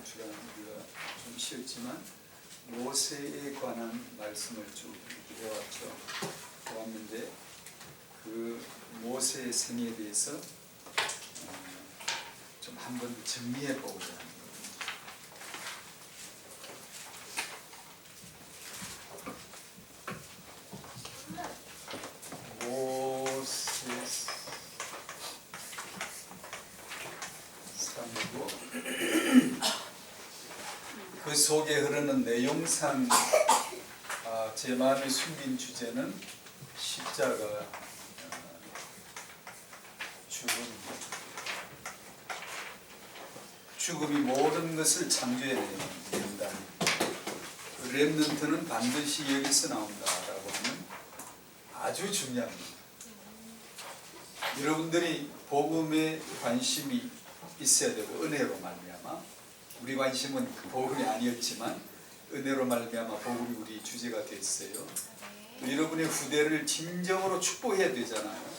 주간 우리가 좀 쉬었지만 모세에 관한 말씀을 쭉 해왔는데 그 모세의 생애에 대해서 좀 한 번 정리해 보고자 합니다. 그 속에 흐르는 내용상 제 마음에 숨긴 주제는 십자가 죽음이 모든 것을 창조해낸다. 렘넌트는 반드시 여기서 나온다라고 하는 아주 중요합니다. 여러분들이 복음에 관심이 있어야 되고 은혜로 말미암아 우리 관심은 복음이 아니었지만 은혜로 말미암아 복음이 우리 주제가 됐어요. 여러분의 후대를 진정으로 축복해야 되잖아요.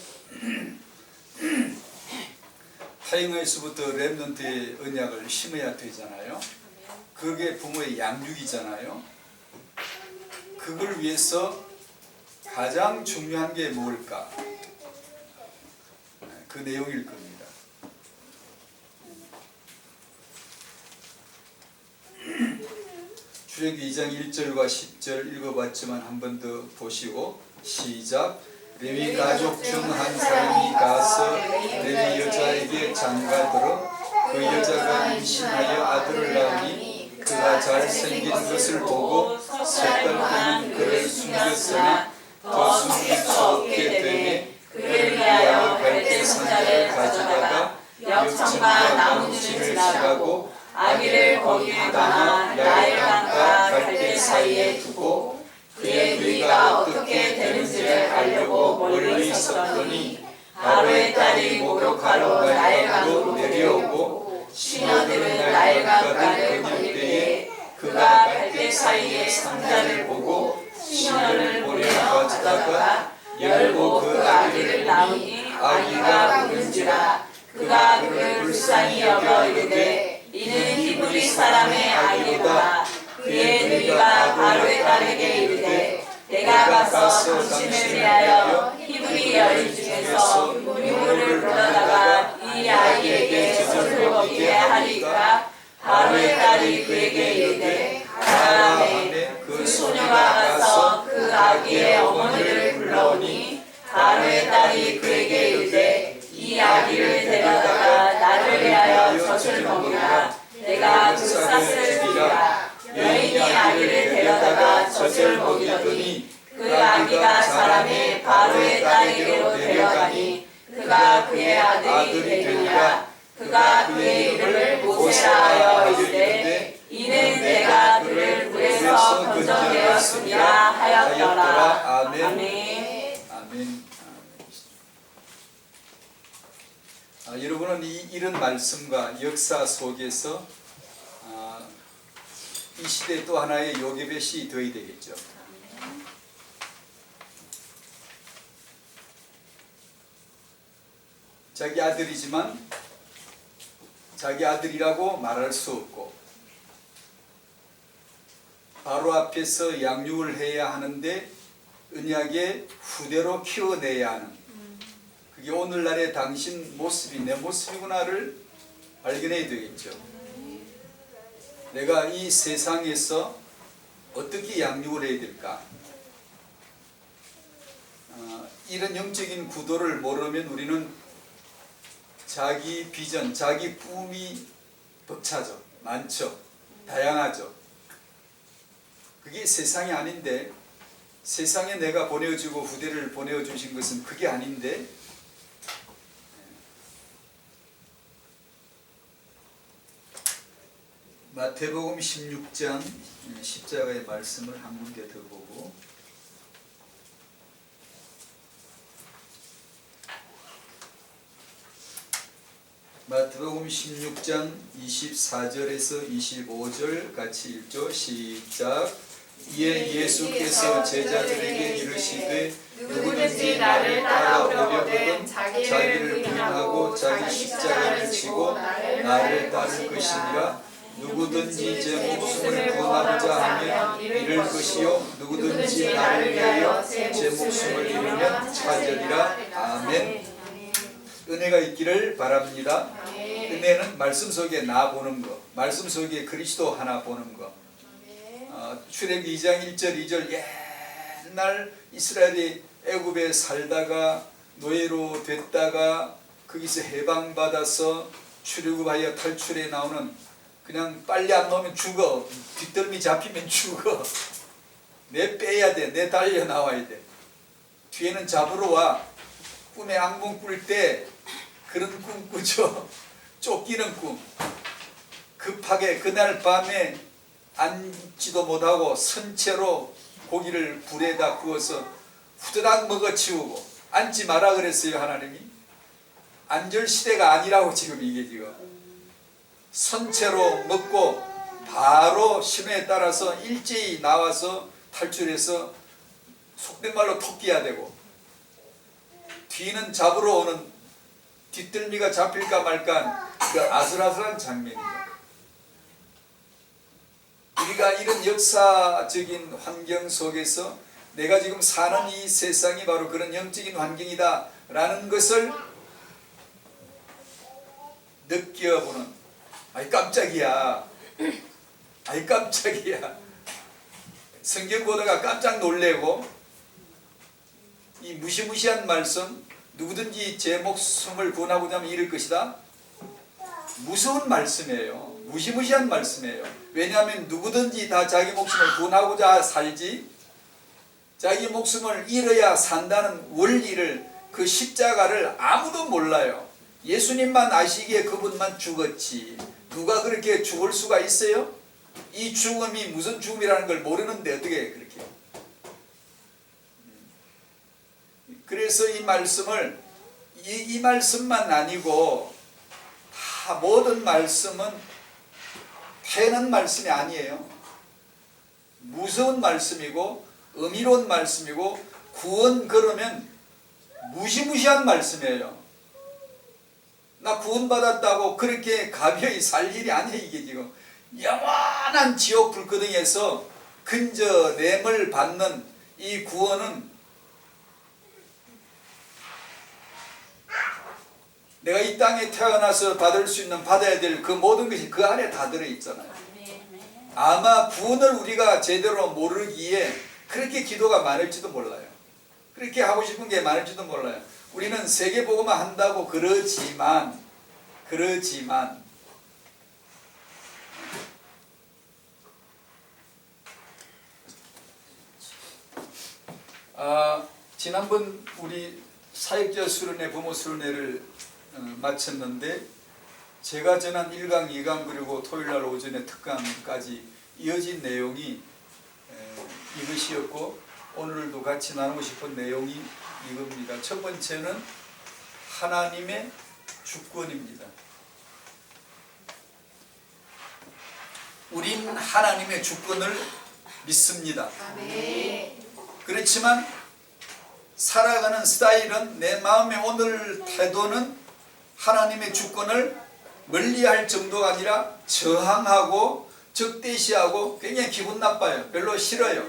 타인에서부터 렘넌트의 언약을 심어야 되잖아요. 그게 부모의 양육이잖아요. 그걸 위해서 가장 중요한 게 뭘까? 그 내용일 겁니다. 출애굽기 2장 1절과 10절 읽어봤지만 한 번 더 보시고 시작. 레위 가족 중 한 사람이 가서 레위 여자에게 장가들어 그 여자가 임신하여 아들을 낳으니 그가 잘생긴 것을 보고 색깔 그를 숨겼으나 더 숨길 수 없게 되매 그를 위하여 갈대 상자를 가져다가 역청과 나무진을 지라고 아기를 거기에 담아 나일강과 갈대 사이에 두고 그의 누이가 어떻게 되는지를 알려고 멀리 있었더니 바로의 딸이 목욕하러 나일강으로 내려오고 시녀들은 나일강가를 건널 때에 그가 갈대 사이에 상자를 보고 시녀를 보내어 가져다가 열고 그 아기를 낳으니 아기가 우는지라 그가 그를 불쌍히 여겨 이르되 이는 히브리 사람의 아기로다. 그의 누이가 바로의 딸에게 이르되 내가 가서 당신을 위하여 히브리 여인 중에서 유물을 불러다가 이 아이에게 젖을 먹이게 하리까. 바로의 딸이 그에게 이르되 가라매. 그 소녀가 가서 그 아기의 어머니를 불러오니 바로의 딸이 그에게 이르되 이 아기를 데려다가 나를 위하여 젖을 먹이라. 내가 그 싹을 주리라. 여인이 아기를 데려다가 젖을 먹이더니 그 아기가 사람의 바로의 딸에게로 데려가니 그가 그의 아들이 되니라. 그가 그의 이름을 모세라 하여 이르되 이는 내가 그를 물에서 건져내었음이라 하였더라. 아멘. 아멘. 여러분은 이런 말씀과 역사 속에서 이 시대에 또 하나의 요괴벳이 되어야 되겠죠. 자기 아들이지만 자기 아들이라고 말할 수 없고 바로 앞에서 양육을 해야 하는데 언약의 후대로 키워내야 하는 그게 오늘날의 당신 모습이 내 모습이구나를 발견해야 되겠죠. 내가 이 세상에서 어떻게 양육을 해야 될까? 이런 영적인 구도를 모르면 우리는 자기 비전, 자기 꿈이 벅차죠. 많죠. 다양하죠. 그게 세상이 아닌데 세상에 내가 보내어주고 후대를 보내어주신 것은 그게 아닌데 마태복음 16장 십자가의 말씀을 한 군데 더 보고 마태복음 16장 24절에서 25절 같이 읽죠. 시작. 이에 예수께서 제자들에게 이르시되 누구든지 나를 따라오려거든 자기를 부인하고 자기 십자가를 지고 나를 따를 것이니라. 누구든지 제 목숨을 구원하고자 하면 잃을 것이요 누구든지 나를 위하여 제 목숨을 잃으면 찾으리라. 아멘. 은혜가 있기를 바랍니다. 은혜는 말씀 속에 나 보는 거, 말씀 속에 그리스도 하나 보는 거. 출애굽기 2장 1절 2절 옛날 이스라엘이 애굽에 살다가 노예로 됐다가 거기서 해방받아서 출애굽하여 탈출해 나오는, 그냥 빨리 안 나오면 죽어, 뒷덜미 잡히면 죽어, 내 빼야 돼, 내 달려 나와야 돼, 뒤에는 잡으러 와. 꿈에 악몽 꿀 때 그런 꿈 꾸죠. 쫓기는 꿈. 급하게 그날 밤에 앉지도 못하고 선체로 고기를 불에다 구워서 후다닥 먹어치우고, 앉지 마라 그랬어요 하나님이. 안절 시대가 아니라고 지금 이게 지금. 선체로 먹고 바로 신호에 따라서 일제히 나와서 탈출해서 속된 말로 토끼야 되고, 뒤는 잡으러 오는, 뒷덜미가 잡힐까 말까 그 아슬아슬한 장면이죠. 우리가 이런 역사적인 환경 속에서 내가 지금 사는 이 세상이 바로 그런 영적인 환경이다 라는 것을 느껴보는, 아이 깜짝이야, 아이 깜짝이야, 성경 보다가 깜짝 놀래고, 이 무시무시한 말씀, 누구든지 제 목숨을 구원하고자 하면 잃을 것이다, 무서운 말씀이에요. 무시무시한 말씀이에요. 왜냐하면 누구든지 다 자기 목숨을 구원하고자 살지, 자기 목숨을 잃어야 산다는 원리를, 그 십자가를 아무도 몰라요. 예수님만 아시기에 그분만 죽었지, 누가 그렇게 죽을 수가 있어요? 이 죽음이 무슨 죽음이라는 걸 모르는데 어떻게 그렇게. 그래서 이 말씀을, 이 말씀만 아니고 다 모든 말씀은 패는 말씀이 아니에요. 무서운 말씀이고 의미로운 말씀이고, 구원 그러면 무시무시한 말씀이에요. 나 구원받았다고 그렇게 가벼이 살 일이 아니에요. 이게 지금 영원한 지옥 불끄덩이에서 근저냄을 받는 이 구원은, 내가 이 땅에 태어나서 받을 수 있는, 받아야 될 그 모든 것이 그 안에 다 들어있잖아요. 아마 구원을 우리가 제대로 모르기에 그렇게 기도가 많을지도 몰라요. 그렇게 하고 싶은 게 많을지도 몰라요. 우리는 세계복음화 한다고 그러지만 지난번 우리 사역자 수련회, 부모 수련회를 마쳤는데, 제가 전한 1강, 2강 그리고 토요일날 오전에 특강까지 이어진 내용이 이것이었고, 오늘도 같이 나누고 싶은 내용이 이겁니다. 첫 번째는 하나님의 주권입니다. 우린 하나님의 주권을 믿습니다. 그렇지만 살아가는 스타일은, 내 마음의 오늘 태도는 하나님의 주권을 멀리할 정도가 아니라 저항하고 적대시하고 굉장히 기분 나빠요. 별로 싫어요.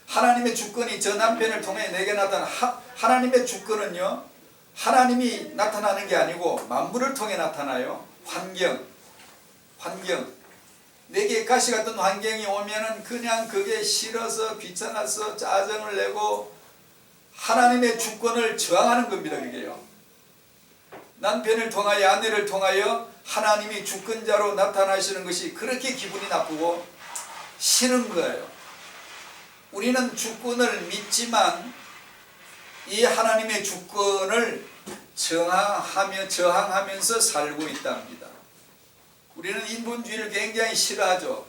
하나님의 주권이 저 남편을 통해 내게 나타나, 하나님의 주권은요, 하나님이 나타나는 게 아니고 만물을 통해 나타나요. 환경. 내게 가시 같은 환경이 오면은 그냥 그게 싫어서 귀찮아서 짜증을 내고 하나님의 주권을 저항하는 겁니다. 그게요. 남편을 통하여, 아내를 통하여 하나님이 주권자로 나타나시는 것이 그렇게 기분이 나쁘고 싫은 거예요. 우리는 주권을 믿지만 이 하나님의 주권을 저항하면서 살고 있답니다. 우리는 인본주의를 굉장히 싫어하죠.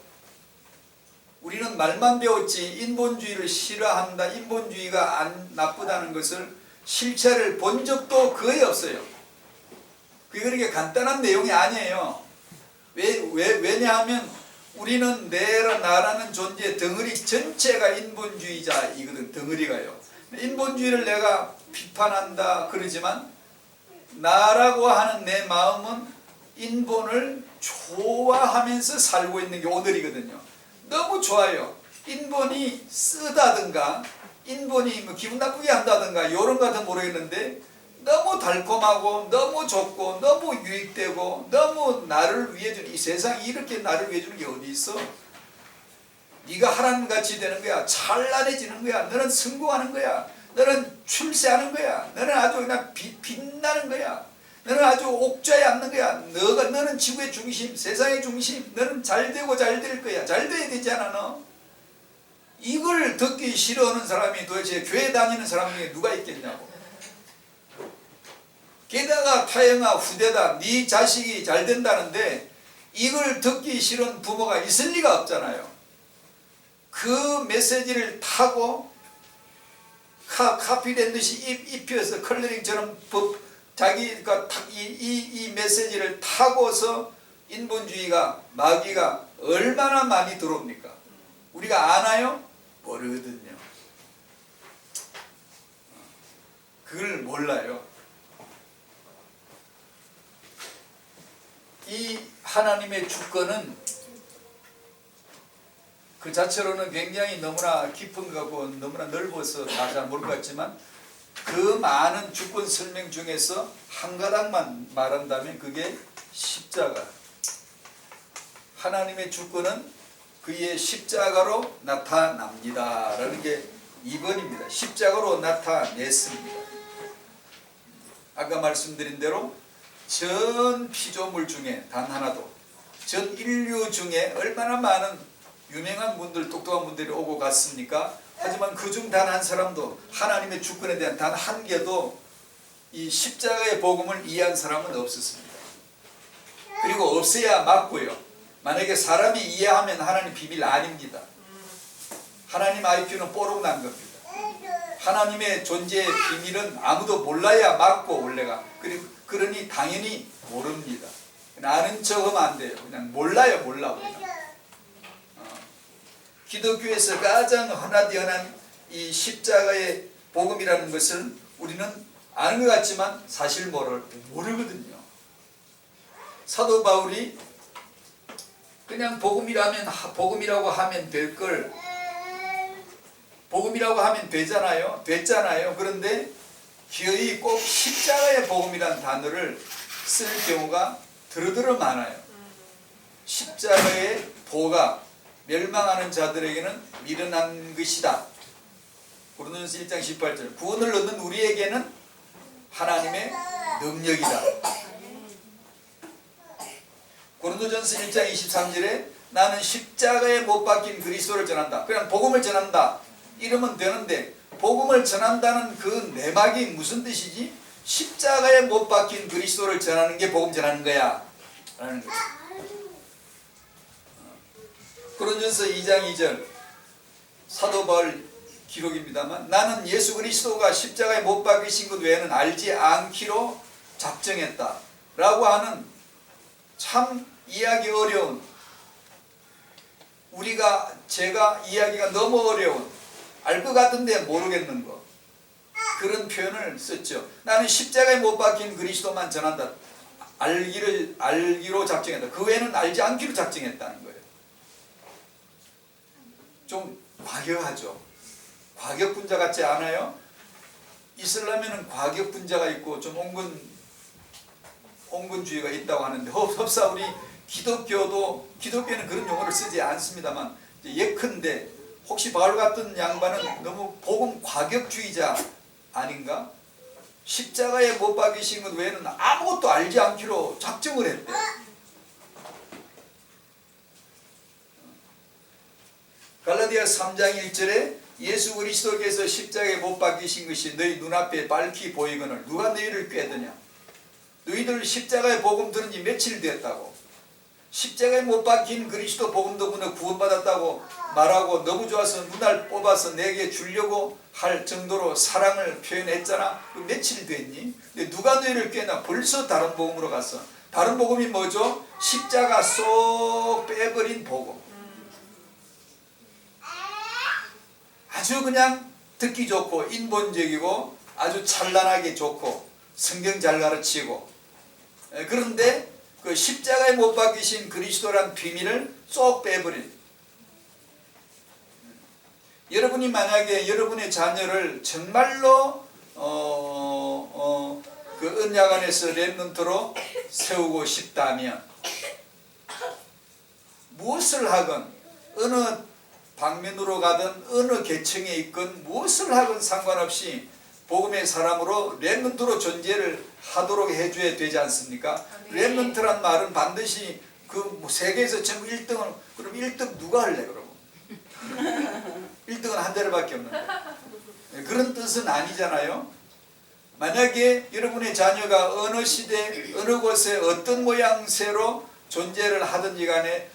우리는 말만 배웠지 인본주의를 싫어한다, 인본주의가 안 나쁘다는 것을 실체를 본 적도 거의 없어요. 그게 그렇게 간단한 내용이 아니에요. 왜냐하면 우리는 나라는 존재 덩어리 전체가 인본주의자이거든. 덩어리가요. 인본주의를 내가 비판한다 그러지만 나라고 하는 내 마음은 인본을 좋아하면서 살고 있는 게 오늘이거든요. 너무 좋아요. 인본이 쓰다든가 인본이 뭐 기분 나쁘게 한다든가 이런 거 같은 모르겠는데 너무 달콤하고 너무 좋고 너무 유익되고 너무 나를 위해 주는 이 세상이 이렇게 나를 위해 주는 게 어디 있어? 네가 하나님같이 되는 거야. 찬란해지는 거야. 너는 성공하는 거야. 너는 출세하는 거야. 너는 아주 그냥 빛나는 거야. 너는 아주 옥좌에 앉는 거야. 너는 지구의 중심, 세상의 중심. 너는 잘 되고 잘 될 거야. 잘 돼야 되지 않아 너? 이걸 듣기 싫어하는 사람이 도대체 교회 다니는 사람 중에 누가 있겠냐고. 게다가 타영아 후대다 네 자식이 잘 된다는데 이걸 듣기 싫은 부모가 있을 리가 없잖아요. 그 메시지를 타고 카피 된 듯이 입혀서 컬러링처럼 자기가 이 메시지를 타고서 인본주의가 마귀가 얼마나 많이 들어옵니까? 우리가 아나요? 모르거든요. 그걸 몰라요. 이 하나님의 주권은 그 자체로는 굉장히 너무나 깊은 거고 너무나 넓어서 다 잘 모를 것 같지만 그 많은 주권 설명 중에서 한 가닥만 말한다면 그게 십자가. 하나님의 주권은 그의 십자가로 나타납니다. 라는 게 2번입니다. 십자가로 나타냈습니다. 아까 말씀드린 대로 전 피조물 중에 단 하나도 전 인류 중에 얼마나 많은 유명한 분들 똑똑한 분들이 오고 갔습니까? 하지만 그중 단 한 사람도 하나님의 주권에 대한 단 한 개도 이 십자가의 복음을 이해한 사람은 없었습니다. 그리고 없어야 맞고요. 만약에 사람이 이해하면 하나님 비밀 아닙니다. 하나님 IQ는 뽀록 난 겁니다. 하나님의 존재의 비밀은 아무도 몰라야 맞고 원래가. 그러니 당연히 모릅니다. 아는 척하면 안 돼요. 그냥 몰라요. 몰라 우리는. 기독교에서 가장 흔하디 흔한 이 십자가의 복음이라는 것을 우리는 아는 것 같지만 사실 모르거든요. 사도 바울이 그냥 복음이라고 하면 될 걸 복음이라고 하면 됐잖아요. 그런데 기어이 꼭 십자가의 복음이라는 단어를 쓸 경우가 드러드러 많아요. 십자가의 보가 멸망하는 자들에게는 미련한 것이다. 고린도전서 1장 18절 구원을 얻는 우리에게는 하나님의 능력이다. 고린도전서 1장 23절에 나는 십자가에 못 박힌 그리스도를 전한다. 그냥 복음을 전한다. 이러면 되는데 복음을 전한다는 그 내막이 무슨 뜻이지? 십자가에 못 박힌 그리스도를 전하는 게 복음 전하는 거야 라는 거죠. 고린도전서 2장 2절 사도 바울 기록입니다만 나는 예수 그리스도가 십자가에 못 박히신 것 외에는 알지 않기로 작정했다 라고 하는 참 이해하기 어려운 제가 이해하기가 너무 어려운 알 것 같은데 모르겠는 거 그런 표현을 썼죠. 나는 십자가에 못 박힌 그리스도만 전한다. 알기로 작정했다. 그 외에는 알지 않기로 작정했다는 거예요. 좀 과격하죠. 과격분자 같지 않아요? 이슬람에는 과격분자가 있고 좀 온건주의가 있다고 하는데 흡사 우리 기독교는 그런 용어를 쓰지 않습니다만 예컨대 혹시 바울 같은 양반은 너무 복음 과격주의자 아닌가? 십자가에 못 박히신 것 외에는 아무것도 알지 않기로 작정을 했대. 갈라디아 3장 1절에 예수 그리스도께서 십자가에 못 박히신 것이 너희 눈앞에 밝히 보이거늘 누가 너희를 꾀드냐? 너희들 십자가의 복음 들은 지 며칠 됐다고. 십자가에 못 박힌 그리스도 복음 덕분에 구원받았다고 말하고 너무 좋아서 눈알 뽑아서 내게 주려고 할 정도로 사랑을 표현했잖아. 며칠 됐니? 근데 누가 너희를 꾀나? 벌써 다른 복음으로 갔어. 다른 복음이 뭐죠? 십자가 쏙 빼버린 복음. 아주 그냥 듣기 좋고 인본적이고 아주 찬란하게 좋고 성경 잘 가르치고 그런데 그 십자가에 못 박히신 그리스도란 비밀을 쏙 빼버린. 여러분이 만약에 여러분의 자녀를 정말로 그 언약 안에서 렘넌트로 세우고 싶다면 무엇을 하건 어느 방면으로 가든 어느 계층에 있건 무엇을 하건 상관없이 복음의 사람으로 렘넌트로 존재를 하도록 해줘야 되지 않습니까? 렘넌트란 말은 반드시 그 세계에서 전부 1등을, 그럼 1등 누가 할래 그러면? 1등은 한 자리밖에 없는데. 그런 뜻은 아니잖아요. 만약에 여러분의 자녀가 어느 시대 어느 곳에 어떤 모양새로 존재를 하든지 간에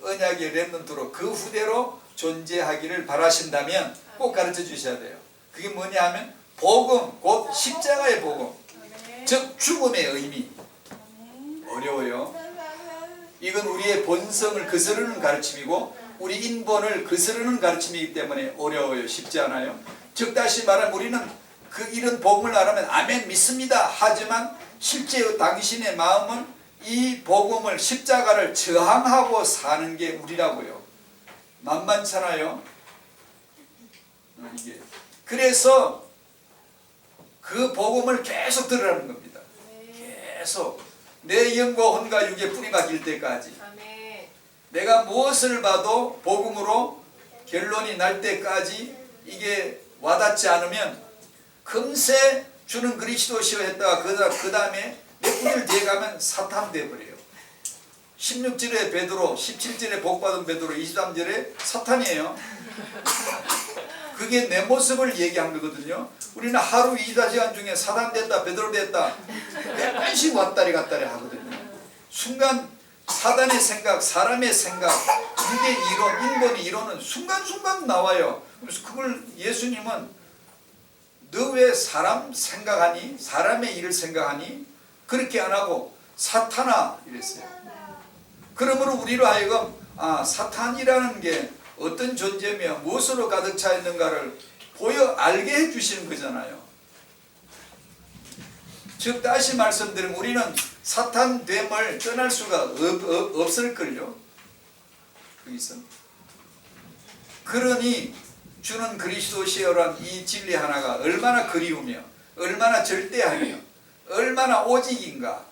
언약의 렘넌트로 그 후대로 존재하기를 바라신다면 꼭 가르쳐 주셔야 돼요. 그게 뭐냐 하면 복음, 곧 십자가의 복음, 즉 죽음의 의미. 어려워요. 이건 우리의 본성을 거스르는 가르침이고 우리 인본을 거스르는 가르침이기 때문에 어려워요. 쉽지 않아요. 즉 다시 말하면 우리는 그 이런 복음을 알면 아멘 믿습니다 하지만 실제 당신의 마음은 이 복음을 십자가를 저항하고 사는 게 우리라고요. 만만찮아요. 이게 그래서 그 복음을 계속 들으라는 겁니다. 계속 내 영과 혼과 육에 뿌리 박힐 때까지 내가 무엇을 봐도 복음으로 결론이 날 때까지 이게 와닿지 않으면 금세 주는 그리스도시여 했다가 그 다음에 몇 분을 뒤에 가면 사탄 되어버려요. 16절에 베드로, 17절에 복받은 베드로, 23절에 사탄이에요. 그게 내 모습을 얘기한 거거든요. 우리는 하루 24시간 중에 사단 됐다, 베드로 됐다 몇 번씩 왔다리 갔다리 하거든요. 순간 사단의 생각, 사람의 생각, 이게 이론, 인본의 이론은 순간순간 나와요. 그래서 그걸 예수님은 너 왜 사람 생각하니? 사람의 일을 생각하니? 그렇게 안 하고 사탄아 이랬어요. 그러므로 우리로 하여금 사탄이라는 게 어떤 존재며 무엇으로 가득 차 있는가를 보여 알게 해주시는 거잖아요. 즉 다시 말씀드리면 우리는 사탄됨을 떠날 수가 없을걸요. 거기서. 그러니 주는 그리스도시여란 이 진리 하나가 얼마나 그리우며 얼마나 절대하며 얼마나 오직인가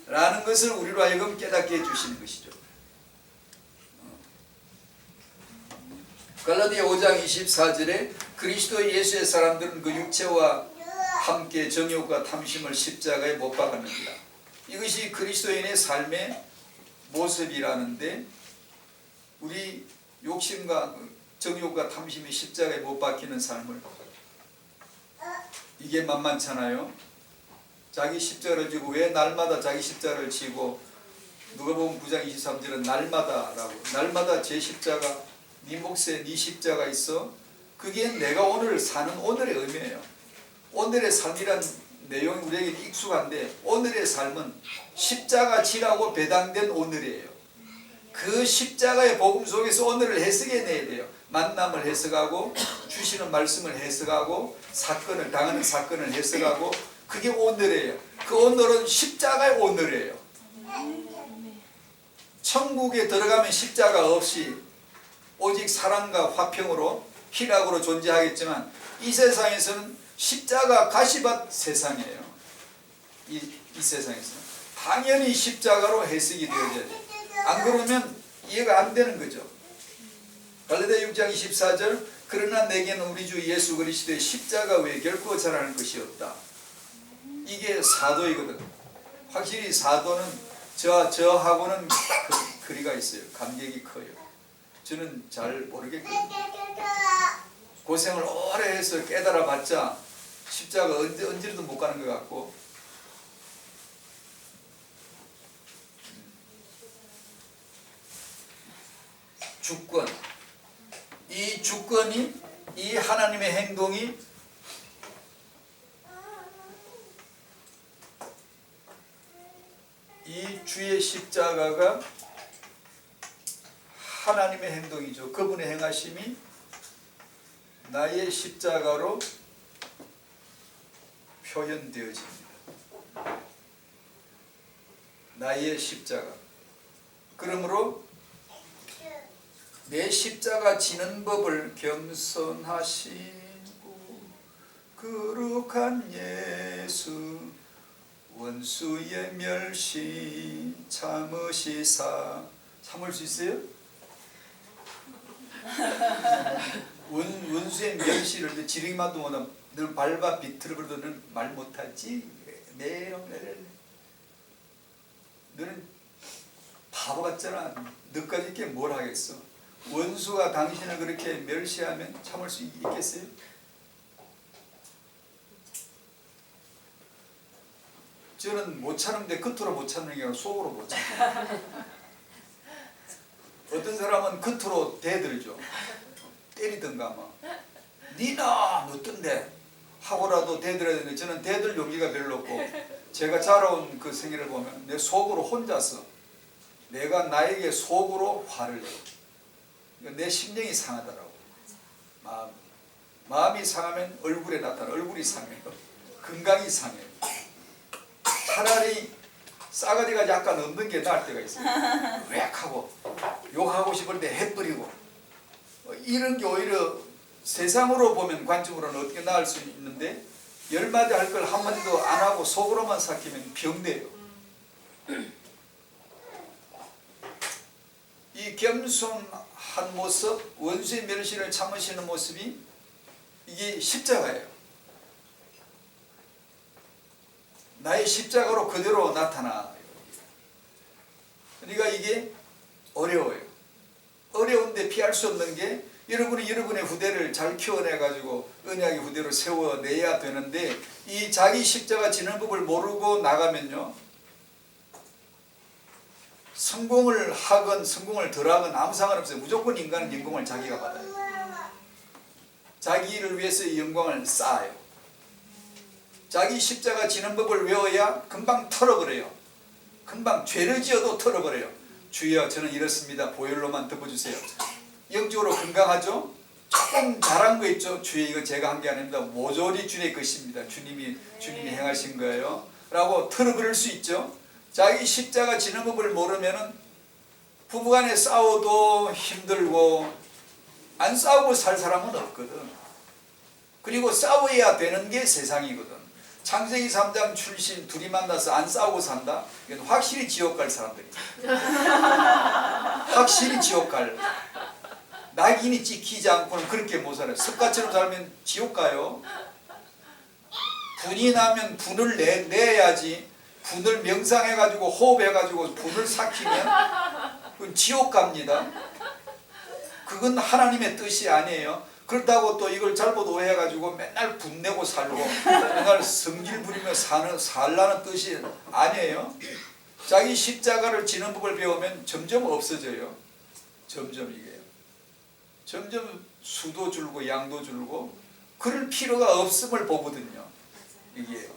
라는 것을 우리로 하여금 깨닫게 해주시는 것이죠. 갈라디아 5장 24절에 그리스도 예수의 사람들은 그 육체와 함께 정욕과 탐심을 십자가에 못 박았느니라. 이것이 그리스도인의 삶의 모습이라는데 우리 욕심과 정욕과 탐심이 십자가에 못 박히는 삶을 이게 만만찮아요. 자기 십자가를 지고 왜 날마다 자기 십자가를 지고 누가복음 9장 23절은 날마다라고 날마다 제 십자가 네 몫에 네 십자가 있어. 그게 내가 오늘 사는 오늘의 의미예요. 오늘의 삶이란 내용이 우리에게 익숙한데 오늘의 삶은 십자가 지라고 배당된 오늘이에요. 그 십자가의 복음 속에서 오늘을 해석해내야 돼요. 만남을 해석하고 주시는 말씀을 해석하고 사건을 당하는 사건을 해석하고 그게 오늘이에요. 그 오늘은 십자가의 오늘이에요. 천국에 들어가면 십자가 없이 오직 사랑과 화평으로 희락으로 존재하겠지만 이 세상에서는 십자가 가시밭 세상이에요. 이 세상에서는 당연히 십자가로 해석이 되어져야 돼요. 안 그러면 이해가 안 되는 거죠. 갈라디아 6장 24절 그러나 내게는 우리 주 예수 그리스도의 십자가 외에 결코 잘하는 것이 없다. 이게 사도이거든. 확실히 사도는 저하고는 거리가 있어요. 간격이 커요. 저는 잘 모르겠거든요. 고생을 오래 해서 깨달아 봤자 십자가 언제라도 못 가는 것 같고 주권, 이 주권이 이 하나님의 행동이 이 주의 십자가가 하나님의 행동이죠. 그분의 행하심이 나의 십자가로 표현되어집니다. 나의 십자가. 그러므로 내 십자가 지는 법을 겸손하시고 거룩한 예수 원수의 멸시 참으시사. 참을 수 있어요? 원수의 멸시를 지르기만도 못하면 너는 밟아 비틀어 버려도 너는 말 못하지. 매일매일 너는 바보 같잖아. 너까지 있게 뭘 하겠어. 원수가 당신을 그렇게 멸시하면 참을 수 있겠어요? 저는 못 참는데 겉으로 못 참는 게 아니라 속으로 못 참는. 어떤 사람은 겉으로 대들죠. 때리든가 뭐 니나 어떤데 하고라도 대들어야 되는데 저는 대들 용기가 별로 없고 제가 자라온 그 생애를 보면 내 속으로 혼자서 내가 나에게 속으로 화를 내요. 내 심령이 상하더라고. 마음이 상하면 얼굴에 나타나. 얼굴이 상해요. 건강이 상해요. 차라리 싸가지가 약간 없는 게 나을 때가 있어요. 웩하고 욕하고 싶을 때 해버리고 이런 게 오히려 세상으로 보면 관점으로는 어떻게 나을 수 있는데 열마디 할 걸 한마디도 안 하고 속으로만 삭히면 병돼요. 이 겸손한 모습, 원수의 멸시를 참으시는 모습이 이게 십자가예요. 나의 십자가로 그대로 나타나요. 그러니까 이게 어려워요. 어려운데 피할 수 없는 게 여러분이 여러분의 후대를 잘 키워내가지고 언약의 후대로 세워내야 되는데 이 자기 십자가 지는 법을 모르고 나가면요. 성공을 하건 성공을 덜하건 아무 상관없어요. 무조건 인간은 영광을 자기가 받아요. 자기를 위해서 이 영광을 쌓아요. 자기 십자가 지는 법을 외워야 금방 털어버려요. 금방 죄를 지어도 털어버려요. 주여 저는 이렇습니다. 보혈로만 덮어주세요. 영적으로 건강하죠? 조금 잘한 거 있죠? 주여 이거 제가 한 게 아닙니다. 모조리 주님의 것입니다. 주님이 행하신 거예요. 라고 털어버릴 수 있죠? 자기 십자가 지는 법을 모르면은 부부간에 싸워도 힘들고 안 싸우고 살 사람은 없거든. 그리고 싸워야 되는 게 세상이거든. 창세기 3장 출신 둘이 만나서 안 싸우고 산다? 이건 확실히 지옥 갈 사람들이야. 확실히 지옥 갈. 낙인이 찍히지 않고는 그렇게 못 살아요. 습관처럼 살면 지옥 가요. 분이 나면 분을 내야지. 분을 명상해가지고 호흡해가지고 분을 삭히면 그건 지옥 갑니다. 그건 하나님의 뜻이 아니에요. 그렇다고 또 이걸 잘못 오해해가지고 맨날 분내고 살고 맨날 성질 부리며 살라는 뜻이 아니에요. 자기 십자가를 지는 법을 배우면 점점 없어져요. 점점 이게요. 점점 수도 줄고 양도 줄고 그럴 필요가 없음을 보거든요. 이게요.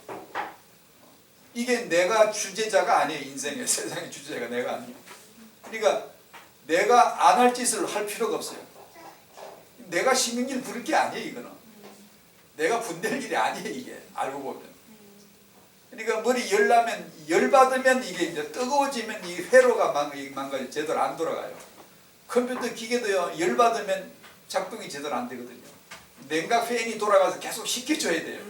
이게 내가 주제자가 아니에요. 인생의 세상의 주제자가 내가 아니에요. 그러니까 내가 안 할 짓을 할 필요가 없어요. 내가 신경질 부릴 게 아니에요. 이거는 내가 분낼 일이 아니에요. 이게 알고 보면. 그러니까 머리 열나면 열받으면 이게 이제 뜨거워지면 이 회로가 망가져 제대로 안 돌아가요. 컴퓨터 기계도요 열받으면 작동이 제대로 안 되거든요. 냉각 팬이 돌아가서 계속 식혀줘야 돼요.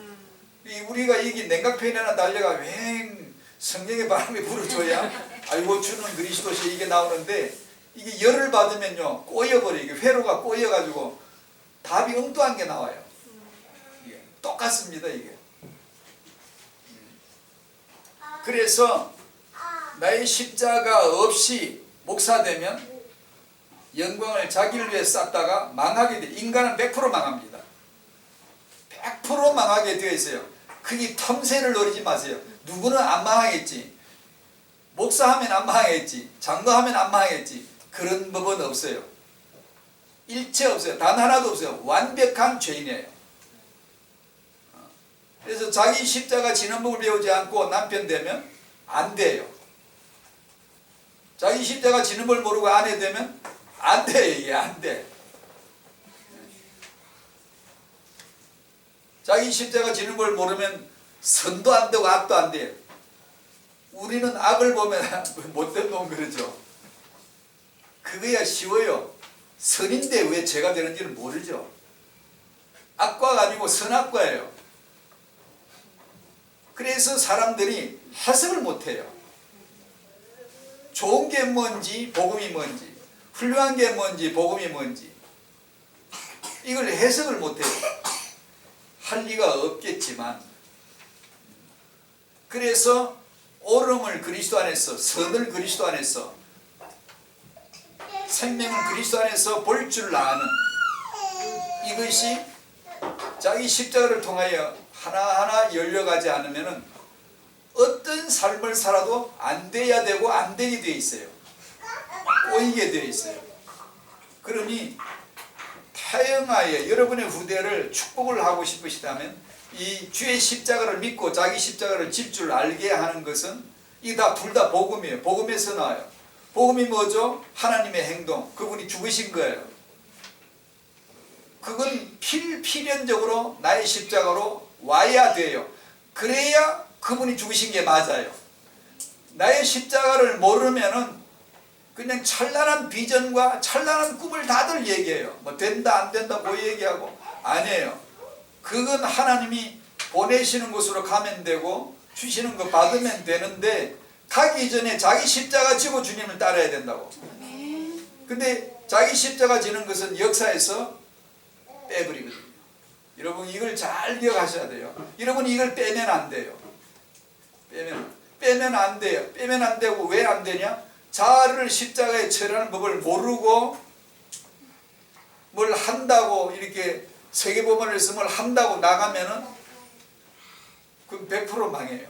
우리가 이게 냉각 팬 하나 달려가 왱 성령의 바람이 불어줘야 아이고 주는 그리스도시 이게 나오는데 이게 열을 받으면요 꼬여버려. 이게 회로가 꼬여가지고 답이 엉뚱한 게 나와요. 이게 똑같습니다. 이게. 그래서 나의 십자가 없이 목사되면 영광을 자기를 위해 쌓다가 망하게 돼. 인간은 100% 망합니다. 100% 망하게 되어 있어요. 그게 틈새를 노리지 마세요. 누구는 안 망하겠지. 목사하면 안 망하겠지. 장로하면 안 망하겠지. 그런 법은 없어요. 일체 없어요. 단 하나도 없어요. 완벽한 죄인이에요. 그래서 자기 십자가 지는 법을 배우지 않고 남편 되면 안 돼요. 자기 십자가 지는 법을 모르고 아내 되면 안 돼. 이게 안 돼. 자기 십자가 지는 걸 모르면 선도 안 되고 악도 안 돼요. 우리는 악을 보면 못된 놈 그러죠. 그거야 쉬워요. 선인데 왜 죄가 되는지를 모르죠. 악과가 아니고 선악과예요. 그래서 사람들이 해석을 못해요. 좋은 게 뭔지 복음이 뭔지, 훌륭한 게 뭔지 복음이 뭔지 이걸 해석을 못해요. 할 리가 없겠지만, 그래서 옳음을 그리스도 안에서, 선을 그리스도 안에서, 생명을 그리스도 안에서 볼 줄 아는 이것이 자기 십자가를 통하여 하나하나 열려가지 않으면 어떤 삶을 살아도 안 돼야 되고 안 되게 되어 있어요. 꼬이게 되어 있어요. 그러니 태영하에 여러분의 후대를 축복을 하고 싶으시다면 이 주의 십자가를 믿고 자기 십자가를 질 줄 알게 하는 것은 이 다 둘 다 복음이에요. 복음에서 나와요. 복음이 뭐죠? 하나님의 행동. 그분이 죽으신 거예요. 그건 필연적으로 나의 십자가로 와야 돼요. 그래야 그분이 죽으신 게 맞아요. 나의 십자가를 모르면은 그냥 찬란한 비전과 찬란한 꿈을 다들 얘기해요. 뭐 된다 안 된다 뭐 얘기하고, 아니에요. 그건 하나님이 보내시는 곳으로 가면 되고 주시는 거 받으면 되는데, 가기 전에 자기 십자가 지고 주님을 따라야 된다고. 근데 자기 십자가 지는 것은 역사에서 빼버리거든요. 여러분 이걸 잘 기억하셔야 돼요. 여러분 이걸 빼면 안 돼요. 빼면 안 돼요. 빼면 안 되고 왜 안 되냐? 자아를 십자가에 처리하는 법을 모르고 뭘 한다고 이렇게 세계보면에서 뭘 한다고 나가면은 그건 100% 망해요.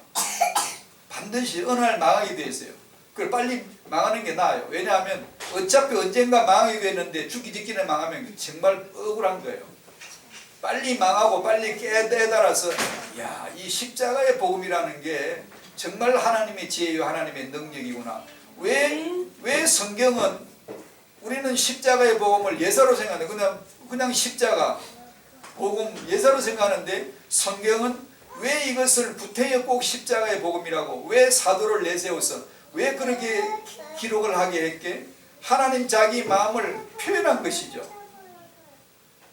반드시 어느 날 망하게 돼 있어요. 그걸 빨리 망하는 게 나아요. 왜냐하면 어차피 언젠가 망하게 되는데 죽기 직전에 망하면 정말 억울한 거예요. 빨리 망하고 빨리 깨달아서, 야, 이 십자가의 복음이라는 게 정말 하나님의 지혜요 하나님의 능력이구나. 왜 성경은 우리는 십자가의 복음을 예사로 생각하는데 그냥 십자가 복음 예사로 생각하는데, 성경은 왜 이것을 구태여 꼭 십자가의 복음이라고 왜 사도를 내세워서 왜 그렇게 기록을 하게 했게? 하나님 자기 마음을 표현한 것이죠.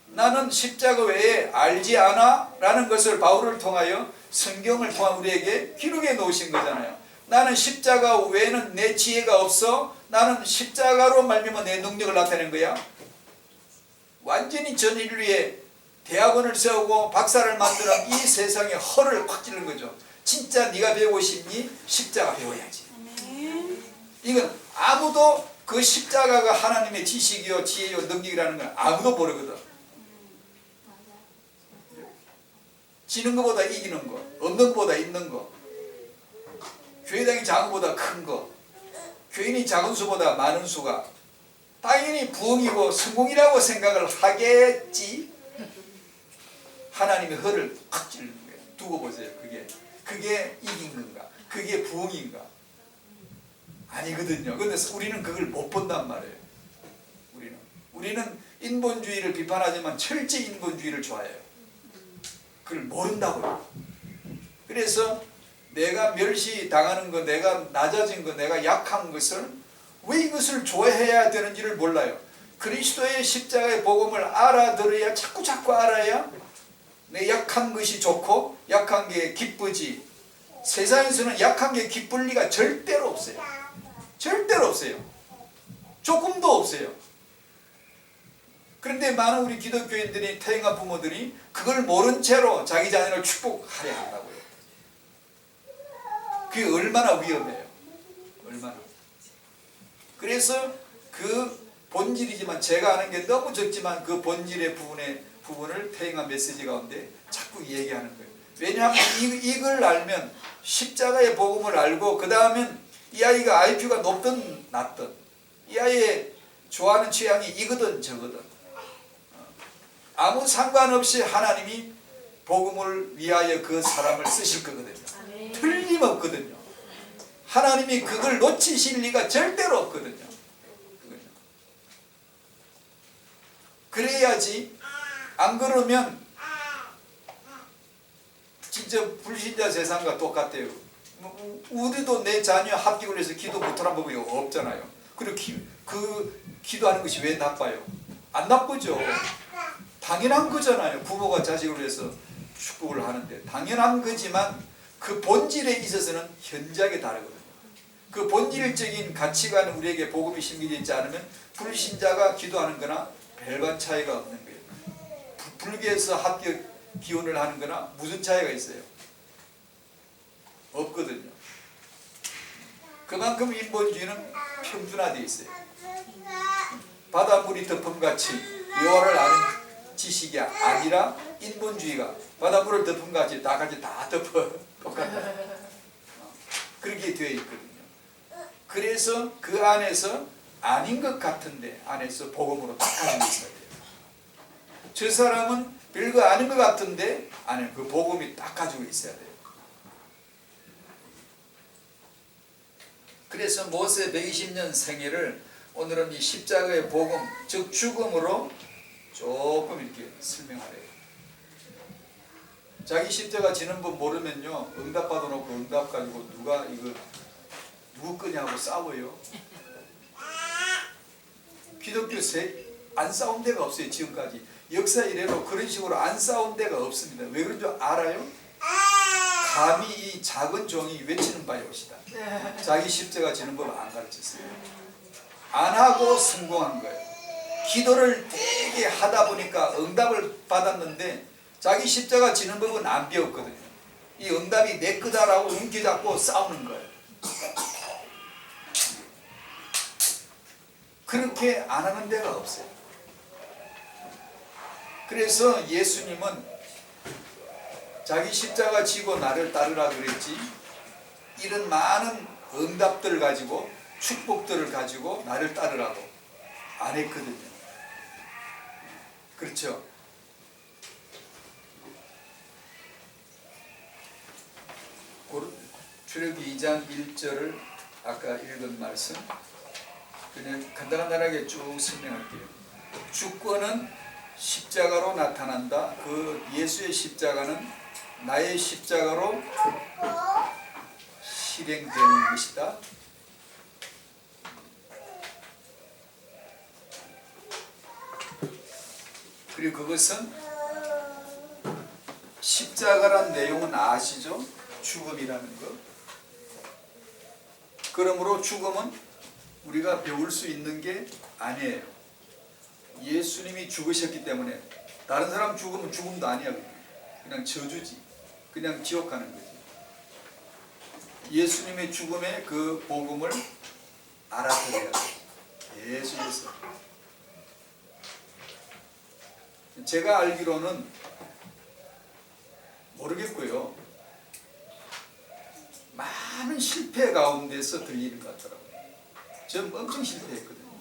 나는 십자가 외에 알지 않아 라는 것을 바울을 통하여 성경을 통한 우리에게 기록해 놓으신 거잖아요. 나는 십자가 외에는 내 지혜가 없어. 나는 십자가로 말미암아 내 능력을 나타낸 거야. 완전히 전 인류에 대학원을 세우고 박사를 만들어 이 세상에 허를 확 찌른 거죠. 진짜 네가 배우고 싶니? 십자가 배워야지. 이건 아무도 그 십자가가 하나님의 지식이요 지혜요 능력이라는 걸 아무도 모르거든. 지는 것보다 이기는 거, 없는 것보다 있는 거, 교회당이 작은 것보다 큰 거, 교인이 작은 수보다 많은 수가 당연히 부흥이고 성공이라고 생각을 하겠지. 하나님의 허를 확 찌르는 거예요. 두고 보세요. 그게 이긴 건가? 그게 부흥인가? 아니거든요. 근데 우리는 그걸 못 본단 말이에요. 우리는 인본주의를 비판하지만 철저히 인본주의를 좋아해요. 그걸 모른다고요. 그래서 내가 멸시당하는 거, 내가 낮아진 거, 내가 약한 것을 왜 이것을 좋아해야 되는지를 몰라요. 그리스도의 십자가의 복음을 알아들어야, 자꾸 알아야 내 약한 것이 좋고 약한 게 기쁘지. 세상에서는 약한 게 기쁠 리가 절대로 없어요. 절대로 없어요. 조금도 없어요. 그런데 많은 우리 기독교인들이, 태영아 부모들이 그걸 모른 채로 자기 자녀를 축복하려 한다고요. 그게 얼마나 위험해요. 얼마나. 그래서 그 본질이지만, 제가 아는 게 너무 적지만 그 본질의 부분을 태영아 메시지 가운데 자꾸 얘기하는 거예요. 왜냐하면 이걸 알면, 십자가의 복음을 알고 그 다음엔 이 아이가 IQ가 높든 낮든 이 아이의 좋아하는 취향이 이거든 저거든 아무 상관없이 하나님이 복음을 위하여 그 사람을 쓰실 거거든요. 틀림없거든요. 하나님이 그걸 놓치실 리가 절대로 없거든요. 그래야지. 안 그러면 진짜 불신자 세상과 똑같아요. 우리도 내 자녀 합격을 위해서 기도 못하는 법이 없잖아요. 그리고 기도하는 것이 왜 나빠요? 안 나쁘죠. 당연한 거잖아요. 부모가 자식을 위해서 축복을 하는데 당연한 거지만 그 본질에 있어서는 현저하게 다르거든요. 그 본질적인 가치관은 우리에게 복음이 심겨져 있지 않으면 불신자가 기도하는 거나 별반 차이가 없는 거예요. 불교에서 합격 기원을 하는 거나 무슨 차이가 있어요? 없거든요. 그만큼 인본주의는 평준화되어 있어요. 바닷물이 덮음같이 여호와를 아는 지식이 아니라 인본주의가 바닷물을 덮음같이 다 같이 다 덮어 똑같다. 그렇게 되어 있거든요. 그래서 그 안에서 아닌 것 같은데 안에서 복음으로 딱 가지고 있어야 돼요. 저 사람은 별거 아닌 것 같은데 안에 그 복음이 딱 가지고 있어야 돼요. 그래서 모세 120년 생애를 오늘은 이 십자가의 복음, 즉 죽음으로 조금 이렇게 설명하래요. 자기 십자가 지는 법 모르면요, 응답 받아놓고 응답 가지고 누구 거냐고 싸워요. 기독교 안 싸운 데가 없어요. 지금까지 역사 이래로 그런 식으로 안 싸운 데가 없습니다. 왜 그런 줄 알아요? 감히 이 작은 종이 외치는 바에 옵시다. 자기 십자가 지는 법 안 가르쳤어요. 안 하고 성공한 거예요. 기도를 되게 하다 보니까 응답을 받았는데 자기 십자가 지는 법은 안 배웠거든요. 이 응답이 내 거다라고 움켜잡고 싸우는 거예요. 그렇게 안 하는 데가 없어요. 그래서 예수님은 자기 십자가 지고 나를 따르라 그랬지, 이런 많은 응답들을 가지고 축복들을 가지고 나를 따르라고 안 했거든요. 그렇죠? 출애굽기 2장 1절을 아까 읽은 말씀 그냥 간단하게 쭉 설명할게요. 주권은 십자가로 나타난다. 그 예수의 십자가는 나의 십자가로 실행되는 것이다. 그리고 그것은 십자가란 내용은 아시죠? 죽음이라는 것. 그러므로 죽음은 우리가 배울 수 있는 게 아니에요. 예수님이 죽으셨기 때문에 다른 사람 죽으면 죽음도 아니야. 그냥 저주지. 그냥 지옥 가는 거지. 예수님의 죽음의 그 복음을 알아들어야 돼. 계속해서. 제가 알기로는 모르겠고요. 많은 실패 가운데서 들리는 것 같더라고요. 저는 엄청 실패했거든요.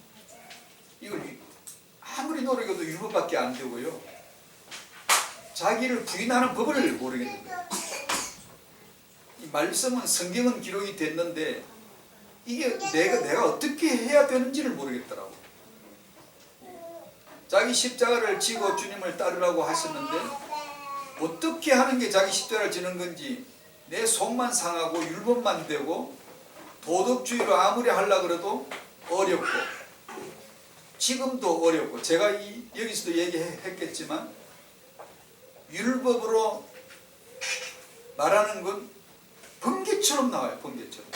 이걸 아무리 노력해도 율법밖에 안 되고요. 자기를 부인하는 법을 모르겠는 거예요. 이 말씀은 성경은 기록이 됐는데 이게 내가 어떻게 해야 되는지를 모르겠더라고요. 자기 십자가를 지고 주님을 따르라고 하셨는데 어떻게 하는 게 자기 십자가를 지는 건지 내 속만 상하고 율법만 되고 도덕주의로 아무리 하려고 그래도 어렵고 지금도 어렵고 제가 여기서도 얘기했겠지만 율법으로 말하는 건 번개처럼 나와요. 번개처럼.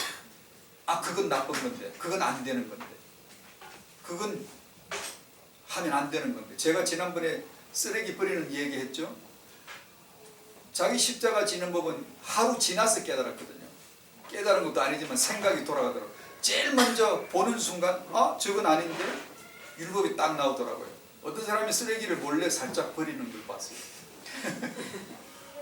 아 그건 나쁜 건데 그건 안 되는 건데 그건 하면 안 되는 건데 제가 지난번에 쓰레기 버리는 얘기했죠. 자기 십자가 지는 법은 하루 지나서 깨달았거든요. 깨달은 것도 아니지만 생각이 돌아가더라고요. 제일 먼저 보는 순간 저건 아닌데 율법이 딱 나오더라고요. 어떤 사람이 쓰레기를 몰래 살짝 버리는 걸 봤어요.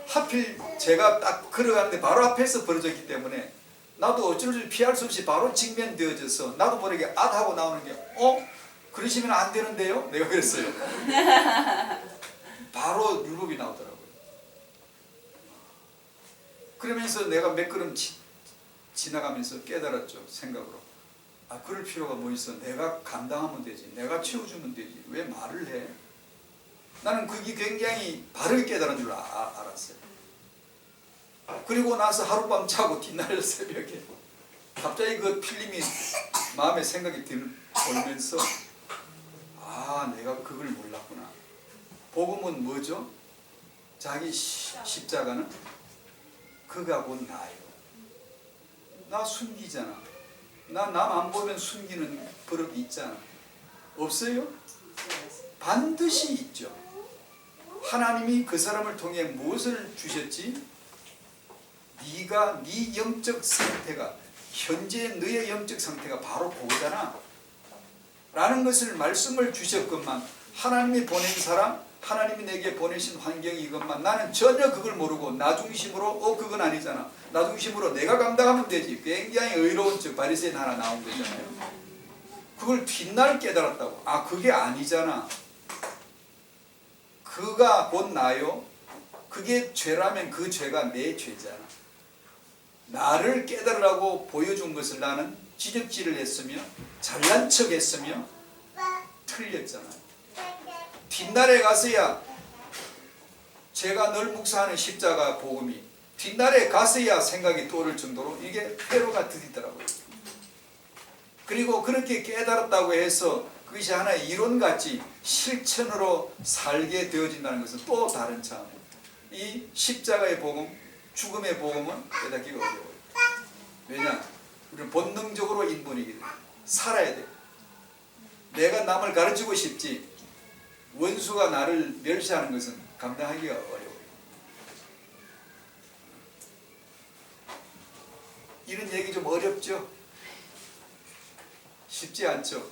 하필 제가 딱 걸어가는데 바로 앞에서 벌어졌기 때문에 나도 어쩔 수 피할 수 없이 바로 직면되어져서 나도 모르게 하고 나오는 게 그러시면 안 되는데요? 내가 그랬어요. 바로 율법이 나오더라고요. 그러면서 내가 몇 걸음 지나가면서 깨달았죠. 생각으로. 그럴 필요가 뭐 있어. 내가 감당하면 되지. 내가 채워주면 되지. 왜 말을 해? 나는 그게 굉장히 바르게 깨달은 줄 알았어요. 그리고 나서 하룻밤 자고 뒷날 새벽에 갑자기 그 필름이 마음에 생각이 들면서 아, 내가 그걸 몰랐구나. 복음은 뭐죠? 자기 십자가는 그가 곧 나요. 나 숨기잖아. 나 남 안 보면 숨기는 버릇이 있잖아. 없어요? 반드시 있죠. 하나님이 그 사람을 통해 무엇을 주셨지? 네가 네 영적 상태가 현재 너의 영적 상태가 바로 그거잖아 라는 것을 말씀을 주셨건만 하나님이 보낸 사람, 하나님이 내게 보내신 환경이 이것만 나는 전혀 그걸 모르고 나 중심으로 그건 아니잖아. 나 중심으로 내가 감당하면 되지. 굉장히 의로운 척 바리새인 하나 나온 거잖아요. 그걸 뒷날 깨달았다고. 아, 그게 아니잖아. 그가 곧 나요. 그게 죄라면 그 죄가 내 죄잖아. 나를 깨달으라고 보여준 것을 나는 지적질을 했으며 잘난 척 했으며 틀렸잖아요. 뒷날에 가서야 제가 늘 묵상하는 십자가 복음이 뒷날에 가서야 생각이 떠오를 정도로 이게 회로가 들이더라고요. 그리고 그렇게 깨달았다고 해서 그것이 하나의 이론같이 실천으로 살게 되어진다는 것은 또 다른 차원이에요. 이 십자가의 복음, 죽음의 복음은 깨닫기가 어려워요. 왜냐? 우리는 본능적으로 인본이기 때문에 살아야 돼요. 내가 남을 가르치고 싶지 원수가 나를 멸시하는 것은 감당하기가 어려워요. 이런 얘기 좀 어렵죠? 쉽지 않죠?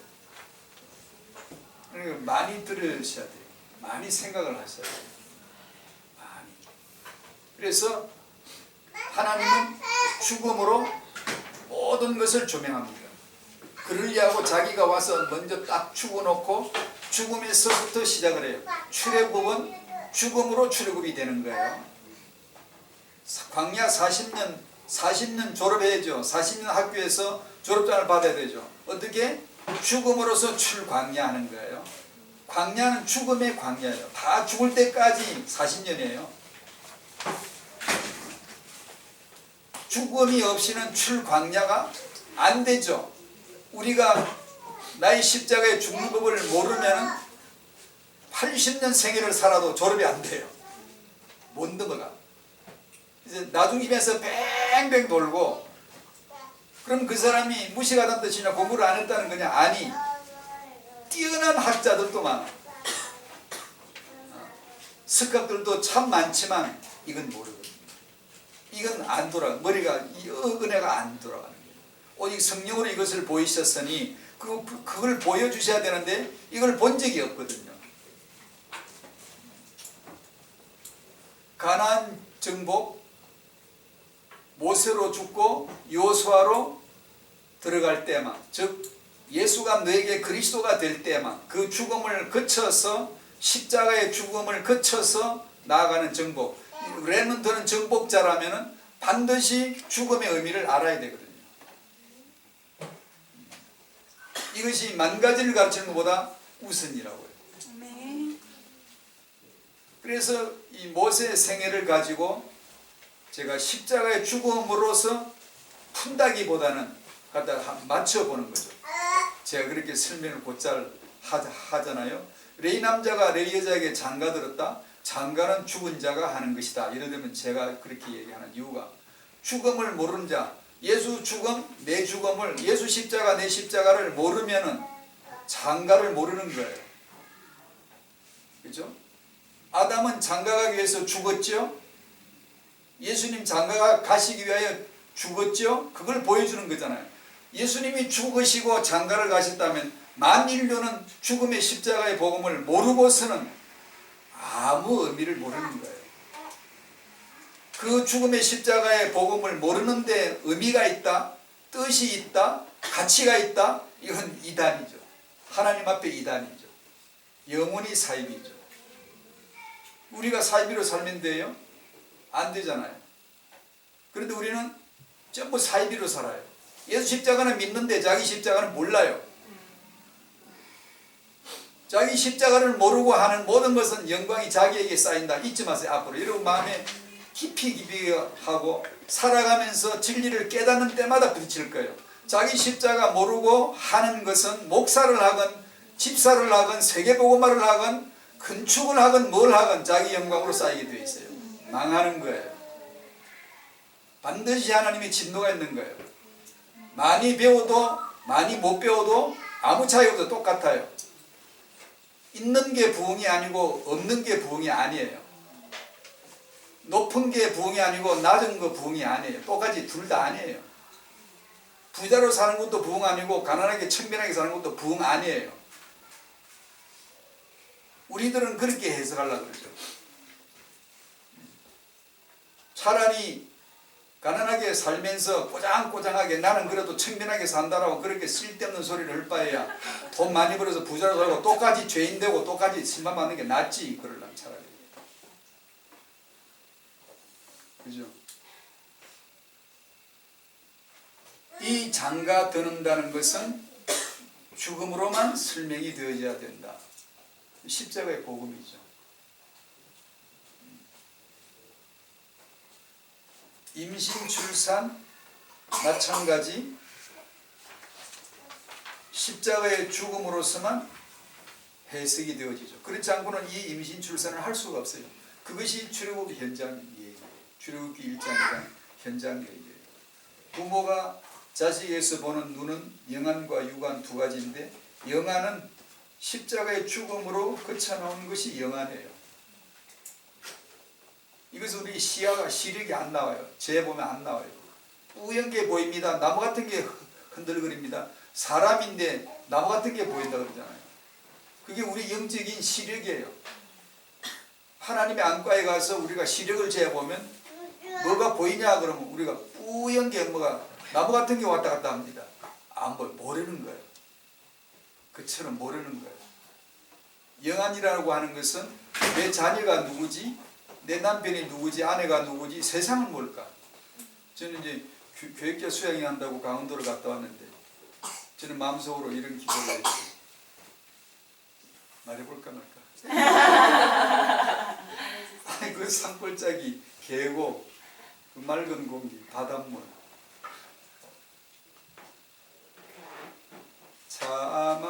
그러니까 많이 들으셔야 돼요. 많이 생각을 하셔야 돼요. 많이. 그래서 하나님은 죽음으로 모든 것을 조명합니다. 그러려고 자기가 와서 먼저 딱 죽어놓고 죽음에서부터 시작을 해요. 출애굽은 죽음으로 출애굽이 되는 거예요. 광야 40년 졸업해야죠. 40년 학교에서 졸업장을 받아야 되죠. 어떻게? 죽음으로서 출광야하는 거예요. 광야는 죽음의 광야예요. 다 죽을 때까지 40년이에요. 죽음이 없이는 출광야가 안 되죠. 우리가 나의 십자가에 죽는 법을 모르면 80년 생애를 살아도 졸업이 안 돼요. 못 넘어가. 이제 나중이면서 뱅뱅 돌고 그럼 그 사람이 무식하다는 뜻이냐 공부를 안 했다는 거냐? 아니, 뛰어난 학자들도 많아. 석학들도 참 많지만 이건 모르거든요. 이건 안 돌아가. 머리가 이 은혜가 안 돌아가는 거예요. 오직 성령으로 이것을 보이셨으니 그걸 보여주셔야 되는데 이걸 본 적이 없거든요. 가나안 정복, 모세로 죽고 여호수아로 들어갈 때만, 즉 예수가 너에게 그리스도가 될 때만 그 죽음을 거쳐서 십자가의 죽음을 거쳐서 나아가는 정복. 렘넌트는 정복자라면 반드시 죽음의 의미를 알아야 되거든요. 이것이 만 가지를 가르치는 것보다 우선이라고요. 그래서 이 모세의 생애를 가지고 제가 십자가의 죽음으로서 푼다기보다는 갖다 맞춰보는 거죠. 제가 그렇게 설명을 곧잘 하잖아요. 레위 남자가 레위 여자에게 장가 들었다. 장가는 죽은 자가 하는 것이다. 예를 들면 제가 그렇게 얘기하는 이유가 죽음을 모르는 자, 예수 죽음, 내 죽음을, 예수 십자가, 내 십자가를 모르면은 장가를 모르는 거예요. 그죠? 아담은 장가가기 위해서 죽었죠? 예수님 장가가 가시기 위하여 죽었죠? 그걸 보여주는 거잖아요. 예수님이 죽으시고 장가를 가셨다면 만인류는 죽음의 십자가의 복음을 모르고서는 아무 의미를 모르는 거예요. 그 죽음의 십자가의 복음을 모르는데 의미가 있다, 뜻이 있다, 가치가 있다, 이건 이단이죠. 하나님 앞에 이단이죠. 영원히 사입이죠. 우리가 사이비로 살면 돼요? 안 되잖아요. 그런데 우리는 전부 사이비로 살아요. 예수 십자가는 믿는데 자기 십자가는 몰라요. 자기 십자가를 모르고 하는 모든 것은 영광이 자기에게 쌓인다. 잊지 마세요. 앞으로. 여러분 마음에 깊이 하고 살아가면서 진리를 깨닫는 때마다 부딪힐 거예요. 자기 십자가 모르고 하는 것은 목사를 하건 집사를 하건 세계복음화를 하건 건축을 하건 뭘 하건 자기 영광으로 쌓이게 되어 있어요. 망하는 거예요. 반드시 하나님의 진노가 있는 거예요. 많이 배워도 많이 못 배워도 아무 차이 없어 똑같아요. 있는 게 부흥이 아니고 없는 게 부흥이 아니에요. 높은 게 부흥이 아니고 낮은 거 부흥이 아니에요. 똑같이 둘 다 아니에요. 부자로 사는 것도 부흥 아니고 가난하게 청빈하게 사는 것도 부흥 아니에요. 우리들은 그렇게 해석하려고 그러죠. 차라리 가난하게 살면서 꼬장꼬장하게 나는 그래도 청빈하게 산다라고 그렇게 쓸데없는 소리를 할 바에야 돈 많이 벌어서 부자로 살고 똑같이 죄인 되고 똑같이 심판받는 게 낫지. 그러려면 차라리. 그죠? 이 장가 드는다는 것은 죽음으로만 설명이 되어져야 된다. 십자가의 복음이죠. 임신, 출산 마찬가지 십자가의 죽음으로서만 해석이 되어지죠. 그렇지 않고는 이 임신, 출산을 할 수가 없어요. 그것이 출애굽 현장 얘기예요. 출애굽기 1장이란 현장 얘기예요. 부모가 자식에서 보는 눈은 영안과 육안 두 가지인데 영안은 십자가의 죽음으로 거쳐나온 것이 영안이에요. 이것은 우리 시야가 시력이 안 나와요. 재 보면 안 나와요. 뿌연 게 보입니다. 나무 같은 게 흔들거립니다. 사람인데 나무 같은 게 보인다 그러잖아요. 그게 우리 영적인 시력이에요. 하나님의 안과에 가서 우리가 시력을 재보면 뭐가 보이냐 그러면 우리가 뿌연 게 뭐가 나무 같은 게 왔다 갔다 합니다. 안 보여. 모르는 거예요. 그처럼 모르는 거예요. 영안이라고 하는 것은 내 자녀가 누구지? 내 남편이 누구지? 아내가 누구지? 세상은 뭘까? 저는 이제 교육자 수양회 한다고 강원도를 갔다 왔는데 저는 마음속으로 이런 기도를 했어요. 말해볼까 말까? 아니 그 산골짜기 계곡 그 맑은 공기 바닷물 참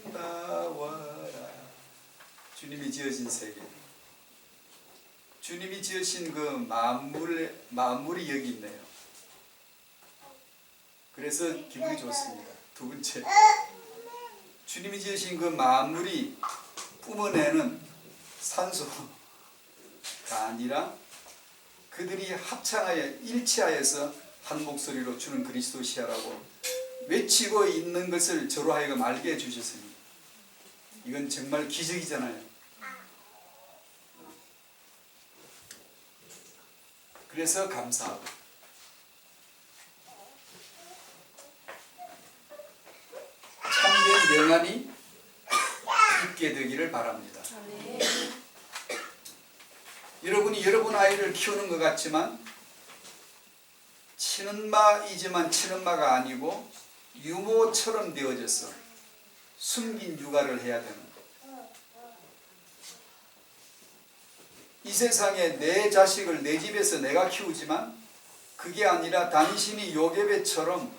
아름다워라. 주님이 지으신 세계, 주님이 지으신 그 만물이 여기 있네요. 그래서 기분이 좋습니다. 두 번째, 주님이 지으신 그 만물이 뿜어내는 산소가 아니라 그들이 합창하여 일치하여서 한 목소리로 주는 그리스도시야라고 외치고 있는 것을 저로 하여금 알게 해주셨으니 이건 정말 기적이잖아요. 그래서 감사하고 참된 명안이 있게 되기를 바랍니다. 여러분이 여러분 아이를 키우는 것 같지만 친엄마이지만 친엄마가 아니고 유모처럼 되어져서 숨긴 육아를 해야 되는 거예요. 이 세상에 내 자식을 내 집에서 내가 키우지만 그게 아니라 당신이 요게벳처럼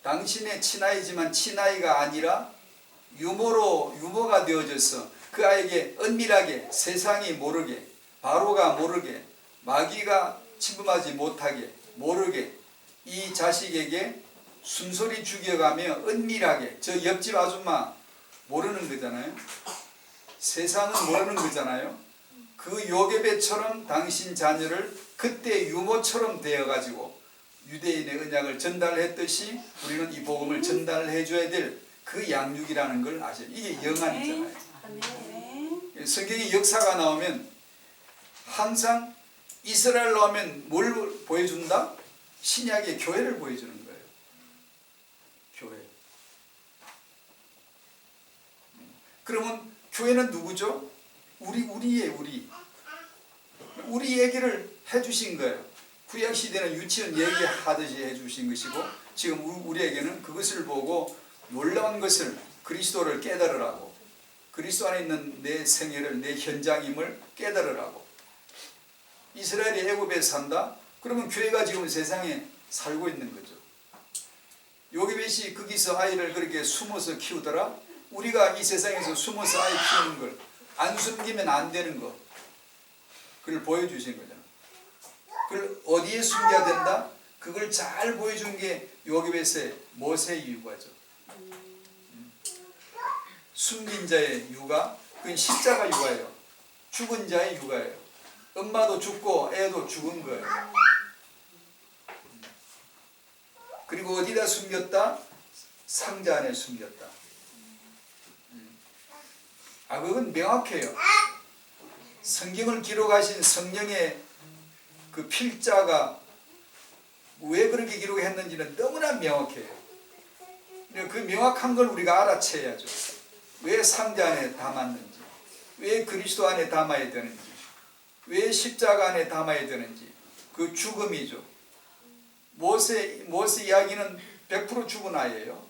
당신의 친아이지만 친아이가 아니라 유모가 되어져서 그 아이에게 은밀하게 세상이 모르게 바로가 모르게 마귀가 침범하지 못하게 모르게 이 자식에게 숨소리 죽여가며 은밀하게 저 옆집 아줌마 모르는 거잖아요. 세상은 모르는 거잖아요. 그 요게벳처럼 당신 자녀를 그때 유모처럼 되어가지고 유대인의 언약을 전달했듯이 우리는 이 복음을 전달해 줘야 될 그 양육이라는 걸 아셔요. 이게 영안이잖아요. 성경의 역사가 나오면 항상 이스라엘 나오면 뭘 보여준다? 신약의 교회를 보여주는 거예요. 교회. 그러면 교회는 누구죠? 우리예요. 우리 얘기를 해주신 거예요. 구약시대는 유치원 얘기하듯이 해주신 것이고 지금 우리에게는 그것을 보고 놀라운 것을 그리스도를 깨달으라고 그리스도 안에 있는 내 생애를 내 현장임을 깨달으라고 이스라엘이 애굽에 산다? 그러면 교회가 지금 세상에 살고 있는 거죠. 요게벳이 거기서 아이를 그렇게 숨어서 키우더라? 우리가 이 세상에서 숨어서 아이 키우는 걸 안 숨기면 안 되는 거, 그걸 보여주신 거잖아. 그걸 어디에 숨겨야 된다? 그걸 잘 보여준 게 요게벳의 모세의 유가죠. 숨긴 자의 유가, 그건 십자가 유가예요. 죽은 자의 유가예요. 엄마도 죽고 애도 죽은 거예요. 그리고 어디다 숨겼다? 상자 안에 숨겼다. 그건 명확해요. 성경을 기록하신 성령의 그 필자가 왜 그렇게 기록했는지는 너무나 명확해요. 그 명확한 걸 우리가 알아채야죠. 왜 상자 안에 담았는지, 왜 그리스도 안에 담아야 되는지, 왜 십자가 안에 담아야 되는지. 그 죽음이죠. 모세 이야기는 100% 죽은 아이예요.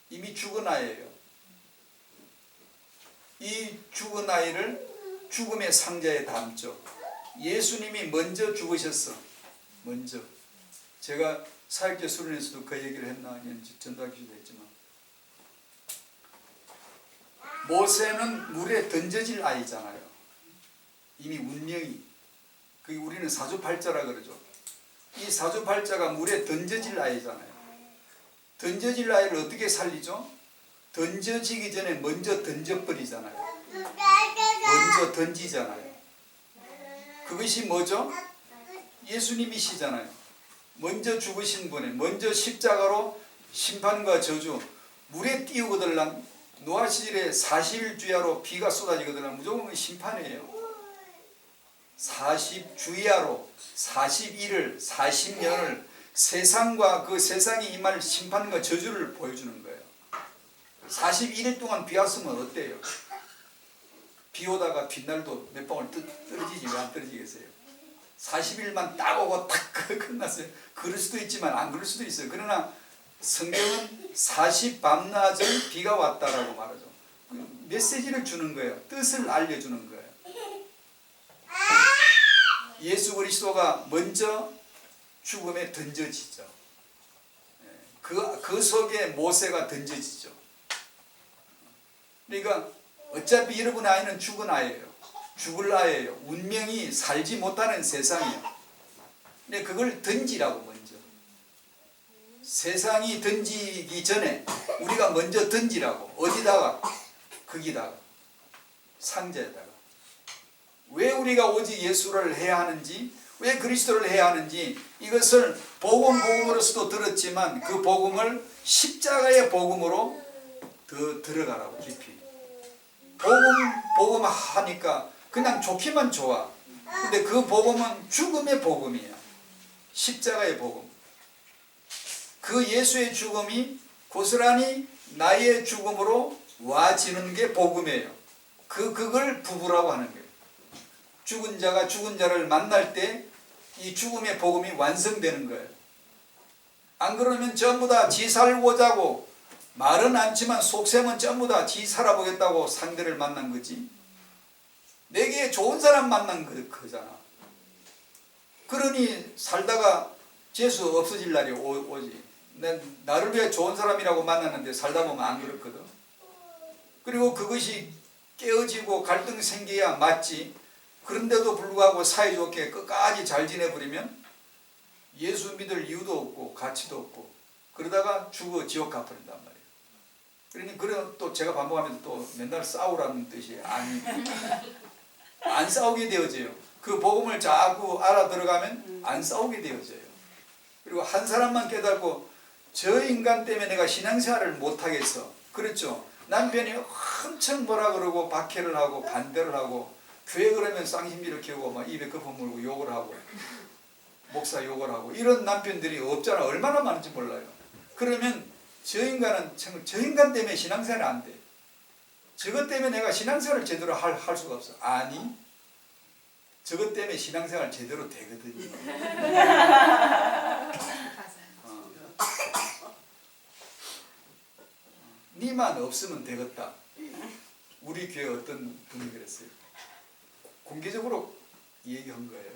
이미 죽은 아이예요. 이 죽은 아이를 죽음의 상자에 담죠. 예수님이 먼저 죽으셨어. 먼저. 제가 사역제 수련에서도 그 얘기를 했나 전도하기도 했지만, 모세는 물에 던져질 아이잖아요. 이미 운명이. 우리는 사주팔자라 그러죠. 이 사주팔자가 물에 던져질 아이잖아요. 던져질 아이를 어떻게 살리죠? 던져지기 전에 먼저 던져버리잖아요. 먼저 던지잖아요. 그것이 뭐죠? 예수님이시잖아요. 먼저 죽으신 분이 먼저 십자가로 심판과 저주, 물에 띄우거들랑 노아 시절에 40일 주야로 비가 쏟아지거들랑 무조건 심판이에요. 40주야로 41을 40년을 세상과 그 세상이 임할 심판과 저주를 보여주는 거예요. 41일 동안 비 왔으면 어때요? 비 오다가 빗날도 몇 방울 떨어지지 왜 안 떨어지겠어요? 40일만 딱 오고 딱 끝났어요. 그럴 수도 있지만 안 그럴 수도 있어요. 그러나 성경은 40 밤낮은 비가 왔다라고 말하죠. 메시지를 주는 거예요. 뜻을 알려주는 거예요. 예수 그리스도가 먼저 죽음에 던져지죠. 그 속에 모세가 던져지죠. 그러니까 어차피 여러분의 아이는 죽은 아이예요. 죽을 아이예요. 운명이 살지 못하는 세상이에요. 근데 그걸 던지라고 먼저. 세상이 던지기 전에 우리가 먼저 던지라고. 어디다가? 거기다가. 상자에다가. 왜 우리가 오직 예수를 해야 하는지, 왜 그리스도를 해야 하는지, 이것을 복음으로서도 들었지만 그 복음을 십자가의 복음으로 더 들어가라고 깊이. 복음 하니까 그냥 좋기만 좋아. 근데 그 복음은 죽음의 복음이야. 십자가의 복음. 그 예수의 죽음이 고스란히 나의 죽음으로 와지는 게 복음이에요. 그걸 부부라고 하는 거예요. 죽은 자가 죽은 자를 만날 때 이 죽음의 복음이 완성되는 거예요. 안 그러면 전부 다 지 살고자고, 말은 않지만 속셈은 전부 다 지 살아보겠다고 상대를 만난 거지. 내게 좋은 사람 만난 거잖아. 그러니 살다가 재수 없어질 날이 오지. 나를 위해 좋은 사람이라고 만났는데 살다 보면 안 그렇거든. 그리고 그것이 깨어지고 갈등 생겨야 맞지. 그런데도 불구하고 사이좋게 끝까지 잘 지내버리면 예수 믿을 이유도 없고 가치도 없고, 그러다가 죽어 지옥 가버린단 말이에요. 그러니 또 제가 반복하면서 또 맨날 싸우라는 뜻이 안 싸우게 되어져요. 그 복음을 자꾸 알아들어가면 안 싸우게 되어져요. 그리고 한 사람만 깨닫고, 저 인간 때문에 내가 신앙생활을 못하겠어. 그렇죠. 남편이 엄청 뭐라 그러고 박해를 하고 반대를 하고, 교회 그러면 쌍심비를 켜고 막 입에 거품 물고 욕을 하고 목사 욕을 하고, 이런 남편들이 없잖아. 얼마나 많은지 몰라요. 그러면 저 인간 때문에 신앙생활이 안 돼. 저것 때문에 내가 신앙생활을 제대로 할 수가 없어. 아니, 저것 때문에 신앙생활 제대로 되거든요. 니만 없으면 되겠다. 우리 교회 어떤 분이 그랬어요. 공개적으로 얘기한 거예요.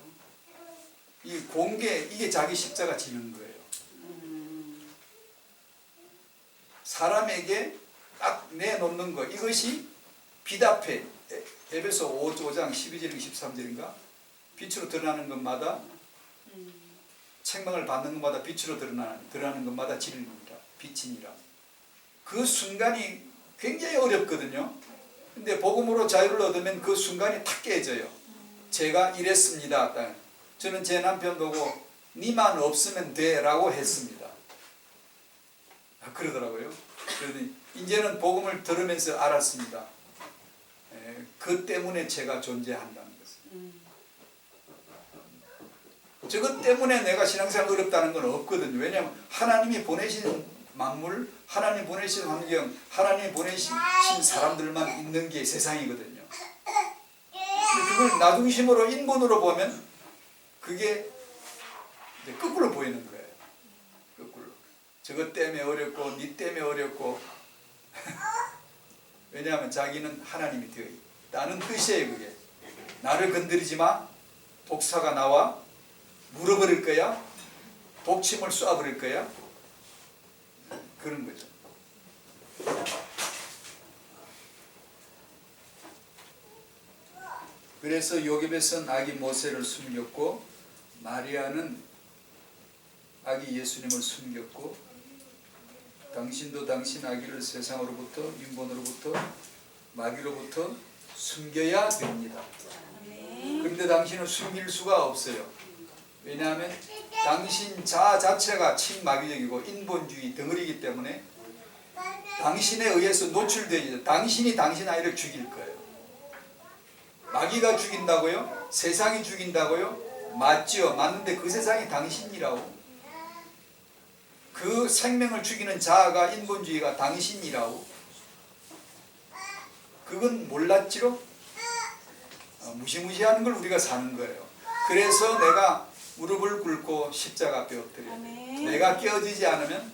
이 공개, 이게 자기 십자가 지는 거예요. 사람에게 딱 내놓는 거, 이것이 빛 앞에, 에베소 5장 12절인가 13절인가 빛으로 드러나는 것마다 책망을 받는 것마다 빛으로 드러나는 것마다 진리니라, 빛이니라. 그 순간이 굉장히 어렵거든요. 근데 복음으로 자유를 얻으면 그 순간이 탁 깨져요. 제가 이랬습니다. 저는 제 남편 보고 니만 없으면 돼 라고 했습니다. 그러더라고요. 그러더니 이제는 복음을 들으면서 알았습니다. 그 때문에 제가 존재한다는 것을. 저것 때문에 내가 신앙생활 어렵다는 건 없거든요. 왜냐하면 하나님이 보내신 만물, 하나님 보내신 환경, 하나님 보내신 사람들만 있는 게 세상이거든요. 그걸 나중심으로 인본으로 보면 그게 거꾸로 보이는 거예요. 거꾸로. 저것 때문에 어렵고 니 때문에 어렵고 왜냐하면 자기는 하나님이 되어 있다는 뜻이에요. 그게. 나를 건드리지 마. 독사가 나와 물어버릴 거야. 독침을 쏴버릴 거야. 그런 거죠. 그래서 요셉은 아기 모세를 숨겼고 마리아는 아기 예수님을 숨겼고 당신도 당신 아기를 세상으로부터 인본으로부터 마귀로부터 숨겨야 됩니다. 그런데 당신은 숨길 수가 없어요. 왜냐하면 당신 자아 자체가 친마귀적이고 인본주의 덩어리이기 때문에 당신에 의해서 노출되죠. 당신이 당신 아이를 죽일 거예요. 마귀가 죽인다고요? 세상이 죽인다고요? 맞지요. 맞는데 그 세상이 당신이라고. 그 생명을 죽이는 자아가 인본주의가 당신이라고. 그건 몰랐지로? 무시무시하는 걸 우리가 사는 거예요. 그래서 내가 무릎을 꿇고 십자가 앞에 엎드려요. 내가 깨어지지 않으면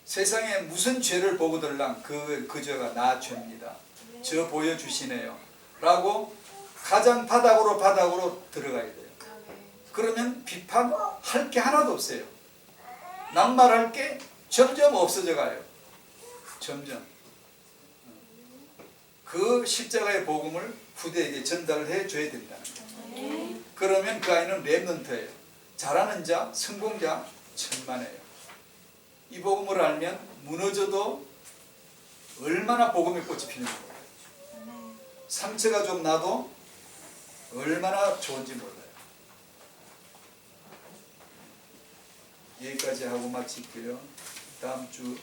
세상에 무슨 죄를 보고들랑 그 죄가 나 죄입니다. 저 보여주시네요. 라고 가장 바닥으로 들어가야 돼요. 그러면 비판할 게 하나도 없어요. 낙말할 게 점점 없어져 가요. 점점. 그 십자가의 복음을 후대에게 전달해 줘야 된다는 거예요. 그러면 그 아이는 렘넌트예요. 잘하는 자, 성공자, 천만에요. 이 복음을 알면 무너져도 얼마나 복음의 꽃이 피는 거예요. 상처가 좀 나도 얼마나 좋은지 몰라요. 여기까지 하고 마칠게요. 다음 주는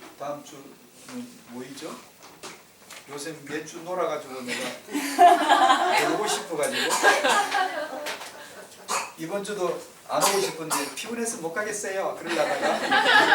뭐이죠? 요새 몇 주 놀아가지고 내가 오고 싶어가지고 이번 주도 안 오고 싶은데 피곤해서 못 가겠어요. 그러려다가